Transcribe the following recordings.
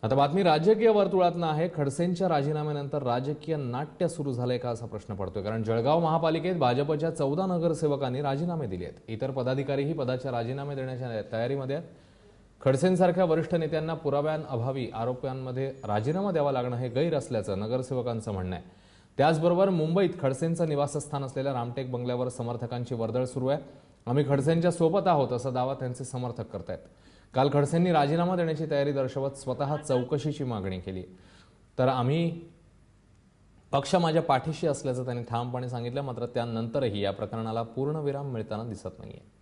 आता बातमी राजकीय वर्तुळातनं आहे। खडसेंच्या राजीनाम्यानंतर राजकीय नाट्य सुरू झाले का असा प्रश्न पडतोय, कारण जळगाव महापालिकेत भाजपच्या 14 नगरसेवकांनी राजीनामे दिले आहेत। इतर पदाधिकारीही पदाचे राजीनामे देण्याच्या तयारीमध्ये आहेत। खडसेंसारख्या वरिष्ठ नेत्यांना पुराव्यांअभावी आरोपांमध्ये राजीनामा द्यावा लागणं हे गैर असल्याचं नगरसेवकांचं म्हणणं आहे। त्याचबरोबर मुंबईत खडसेंचं निवासस्थान असलेल्या रामटेक बंगल्यावर समर्थकांची वर्दळ सुरू आहे। आम्ही खडसेंच्या सोबत आहोत असा दावा त्यांचे समर्थक करतायत। काल खडसेंनी राजीनामा देण्याची तयारी दर्शवत स्वतः चौकशीची मागणी केली। तर आम्ही पक्ष माझ्या पाठीशी असल्याचं त्यांनी ठामपणे सांगितलं। मात्र त्यानंतरही या प्रकरणाला पूर्णविराम मिळताना दिसत नाहीये।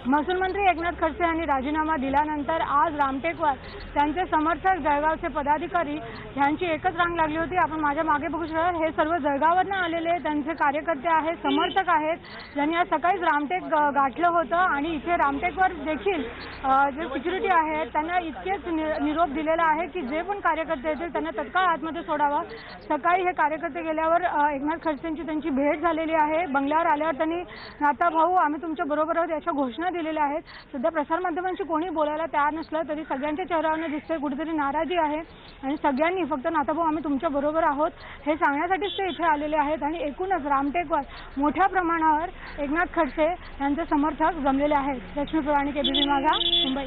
महसूल मंत्री एकनाथ खडसे यांनी राजीनामा दिल्यानंतर आज रामटेकवर त्यांचे समर्थक जळगावचे पदाधिकारी यांची एकच रांग लागली होती। आपण माझ्या मागे बघू शकता, हे सर्व जळगाववरून आलेले त्यांचे कार्यकर्ते आहेत, समर्थक आहेत, ज्यांनी आज सकाळीच रामटेक गाठलं होतं आणि इथे रामटेकवर देखील जे सिक्युरिटी आहेत त्यांना इतकेच निरोप दिलेला आहे की जे पण कार्यकर्ते येतील त्यांना तत्काळ आतमध्ये सोडावं। सकाळी हे कार्यकर्ते गेल्यावर एकनाथ खडसेंची त्यांची भेट झालेली आहे। बंगल्यावर आल्यावर त्यांनी नाता भाऊ आम्ही तुमच्या बरोबर आहोत अशा घोषणा दिलेल्या आहेत। सध्या प्रसारमाध्यमांशी कोणी बोलायला तयार नसलं तरी सगळ्यांच्या चेहऱ्यावर दिसते कुठेतरी नाराजी आहे आणि सगळ्यांनी फक्त नाताभाऊ आम्ही तुमच्या बरोबर आहोत हे सांगण्यासाठीच ते इथे आलेले आहेत। आणि एकूणच रामटेकवर मोठ्या प्रमाणावर एकनाथ खडसे यांचे समर्थक जमलेले आहेत। लक्ष्मी पुराणिक, एबीपी माझा, मुंबई।